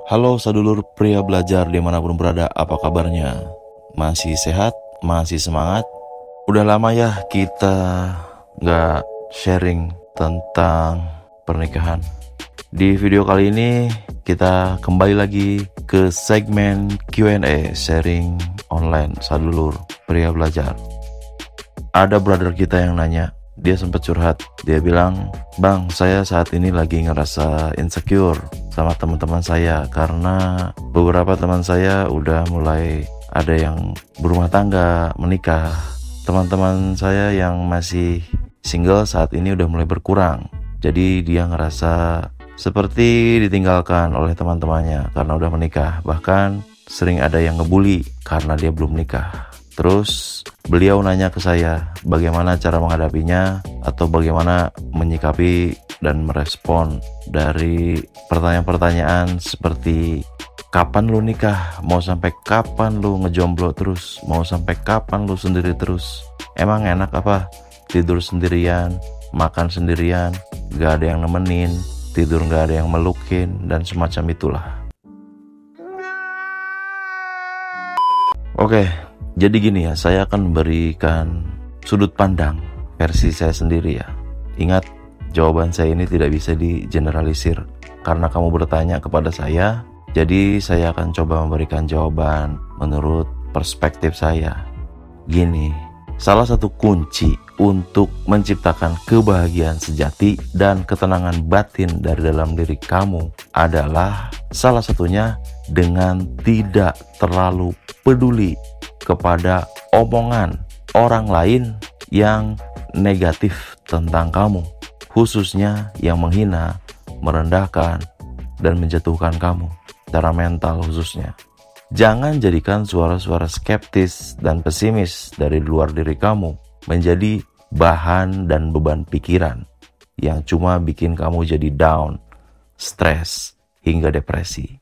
Halo sadulur pria belajar dimanapun berada, apa kabarnya? Masih sehat? Masih semangat? Udah lama ya kita nggak sharing tentang pernikahan. Di video kali ini kita kembali lagi ke segmen Q&A, sharing online sadulur pria belajar. Ada brother kita yang nanya, dia sempat curhat. Dia bilang, "Bang, saya saat ini lagi ngerasa insecure sama teman-teman saya karena beberapa teman saya udah mulai ada yang berumah tangga, menikah. Teman-teman saya yang masih single saat ini udah mulai berkurang. Jadi dia ngerasa seperti ditinggalkan oleh teman-temannya karena udah menikah. Bahkan sering ada yang ngebully karena dia belum nikah." Terus beliau nanya ke saya bagaimana cara menghadapinya atau bagaimana menyikapi dan merespon dari pertanyaan-pertanyaan seperti kapan lu nikah, mau sampai kapan lu ngejomblo terus, mau sampai kapan lu sendiri terus, emang enak apa tidur sendirian, makan sendirian, gak ada yang nemenin, tidur gak ada yang melukin, dan semacam itulah. Oke, jadi gini ya, saya akan memberikan sudut pandang versi saya sendiri ya. Ingat, jawaban saya ini tidak bisa digeneralisir. Karena kamu bertanya kepada saya, jadi saya akan coba memberikan jawaban menurut perspektif saya. Gini, salah satu kunci untuk menciptakan kebahagiaan sejati dan ketenangan batin dari dalam diri kamu adalah salah satunya dengan tidak terlalu peduli kepada omongan orang lain yang negatif tentang kamu, khususnya yang menghina, merendahkan, dan menjatuhkan kamu secara mental khususnya. Jangan jadikan suara-suara skeptis dan pesimis dari luar diri kamu menjadi bahan dan beban pikiran yang cuma bikin kamu jadi down, stres, hingga depresi.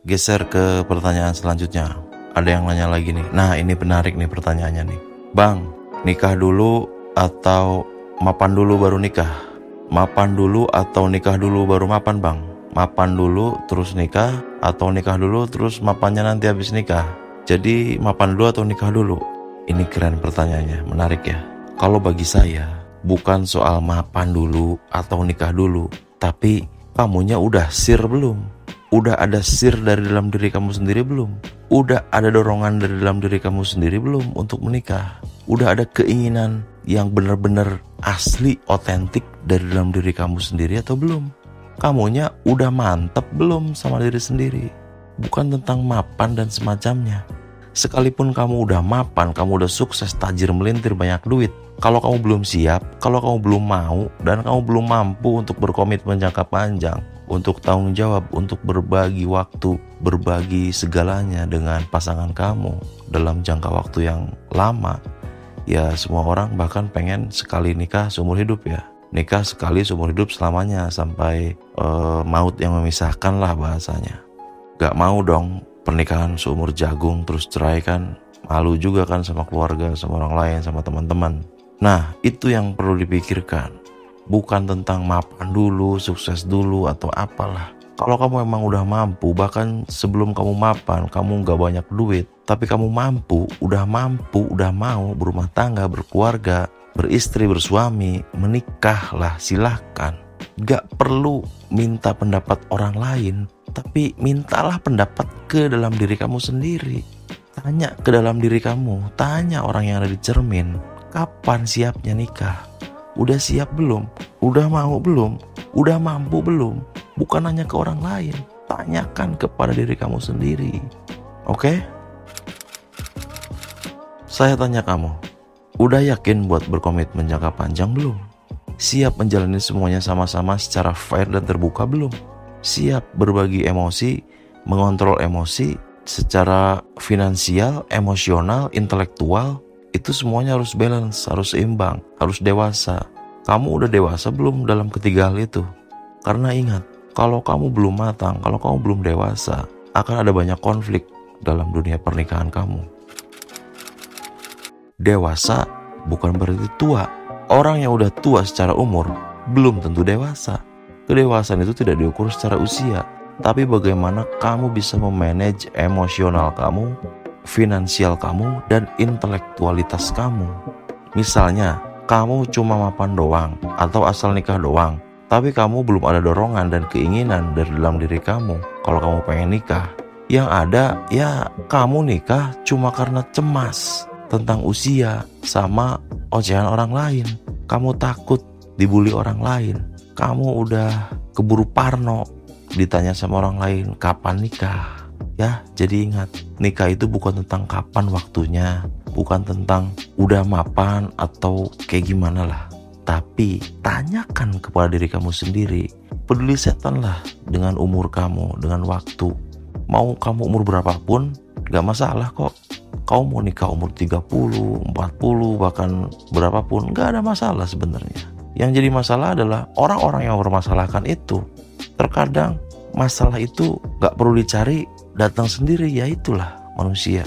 geser ke pertanyaan selanjutnya. Ada yang nanya lagi nih. Nah, ini menarik nih pertanyaannya nih. Bang, nikah dulu atau mapan dulu baru nikah? Mapan dulu atau nikah dulu baru mapan, Bang? Mapan dulu terus nikah atau nikah dulu terus mapannya nanti habis nikah? Jadi mapan dulu atau nikah dulu? Ini keren pertanyaannya, menarik ya. Kalau bagi saya, bukan soal mapan dulu atau nikah dulu, tapi kamunya udah sir belum? Udah ada sir dari dalam diri kamu sendiri belum? Udah ada dorongan dari dalam diri kamu sendiri belum untuk menikah? Udah ada keinginan yang benar-benar asli, otentik dari dalam diri kamu sendiri atau belum? Kamunya udah mantep belum sama diri sendiri? Bukan tentang mapan dan semacamnya. Sekalipun kamu udah mapan, kamu udah sukses, tajir, melintir, banyak duit, kalau kamu belum siap, kalau kamu belum mau, dan kamu belum mampu untuk berkomitmen jangka panjang, untuk tanggung jawab, untuk berbagi waktu, berbagi segalanya dengan pasangan kamu dalam jangka waktu yang lama, ya semua orang bahkan pengen sekali nikah seumur hidup ya. Nikah sekali seumur hidup selamanya sampai maut yang memisahkan lah bahasanya. Gak mau dong pernikahan seumur jagung terus cerai, kan malu juga kan sama keluarga, sama orang lain, sama teman-teman. Nah, itu yang perlu dipikirkan. Bukan tentang mapan dulu, sukses dulu atau apalah. Kalau kamu emang udah mampu, bahkan sebelum kamu mapan, kamu gak banyak duit, tapi kamu mampu, udah mau berumah tangga, berkeluarga, beristri, bersuami, menikahlah, silahkan. Gak perlu minta pendapat orang lain, tapi mintalah pendapat ke dalam diri kamu sendiri. Tanya ke dalam diri kamu, tanya orang yang ada di cermin, kapan siapnya nikah? Udah siap belum? Udah mau belum? Udah mampu belum? Bukan hanya ke orang lain, tanyakan kepada diri kamu sendiri. Oke? Saya tanya kamu, udah yakin buat berkomitmen jangka panjang belum? Siap menjalani semuanya sama-sama secara fair dan terbuka belum? Siap berbagi emosi, mengontrol emosi secara finansial, emosional, intelektual? Itu semuanya harus balance, harus seimbang, harus dewasa. Kamu udah dewasa belum dalam ketiga hal itu? Karena ingat, kalau kamu belum matang, kalau kamu belum dewasa, akan ada banyak konflik dalam dunia pernikahan kamu. Dewasa bukan berarti tua. Orang yang udah tua secara umur belum tentu dewasa. Kedewasaan itu tidak diukur secara usia, tapi bagaimana kamu bisa memanage emosional kamu, finansial kamu, dan intelektualitas kamu. Misalnya, kamu cuma mapan doang atau asal nikah doang, tapi kamu belum ada dorongan dan keinginan dari dalam diri kamu kalau kamu pengen nikah. Yang ada ya kamu nikah cuma karena cemas tentang usia sama ocehan orang lain. Kamu takut dibully orang lain. Kamu udah keburu parno ditanya sama orang lain kapan nikah. Ya, jadi ingat, nikah itu bukan tentang kapan waktunya, bukan tentang udah mapan atau kayak gimana lah. Tapi tanyakan kepada diri kamu sendiri. Peduli setan lah dengan umur kamu, dengan waktu. Mau kamu umur berapapun, gak masalah kok. Kau mau nikah umur 30, 40, bahkan berapapun, gak ada masalah sebenarnya. Yang jadi masalah adalah orang-orang yang bermasalahkan itu. Terkadang masalah itu gak perlu dicari, datang sendiri, ya itulah manusia.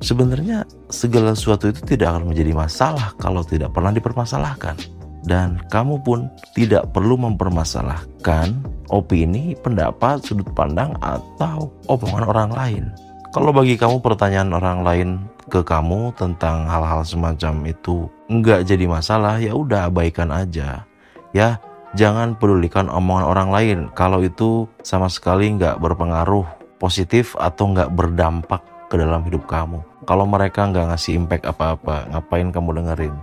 Sebenarnya segala sesuatu itu tidak akan menjadi masalah kalau tidak pernah dipermasalahkan. Dan kamu pun tidak perlu mempermasalahkan opini, pendapat, sudut pandang, atau omongan orang lain. Kalau bagi kamu pertanyaan orang lain ke kamu tentang hal-hal semacam itu nggak jadi masalah, ya udah abaikan aja. Ya, jangan pedulikan omongan orang lain kalau itu sama sekali nggak berpengaruh positif atau nggak berdampak ke dalam hidup kamu. Kalau mereka nggak ngasih impact apa-apa, ngapain kamu dengerin?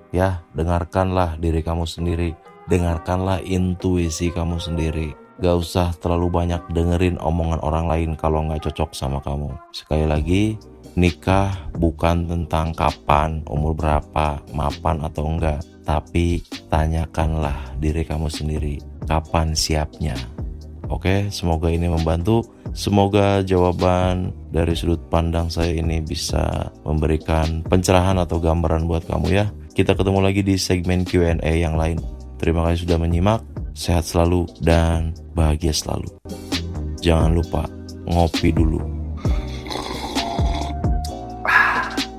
Ya, dengarkanlah diri kamu sendiri, dengarkanlah intuisi kamu sendiri. Gak usah terlalu banyak dengerin omongan orang lain kalau gak cocok sama kamu. Sekali lagi, nikah bukan tentang kapan, umur berapa, mapan atau enggak. Tapi tanyakanlah diri kamu sendiri, kapan siapnya. Oke, semoga ini membantu. Semoga jawaban dari sudut pandang saya ini bisa memberikan pencerahan atau gambaran buat kamu ya. Kita ketemu lagi di segmen Q&A yang lain. Terima kasih sudah menyimak. Sehat selalu dan bahagia selalu. Jangan lupa ngopi dulu.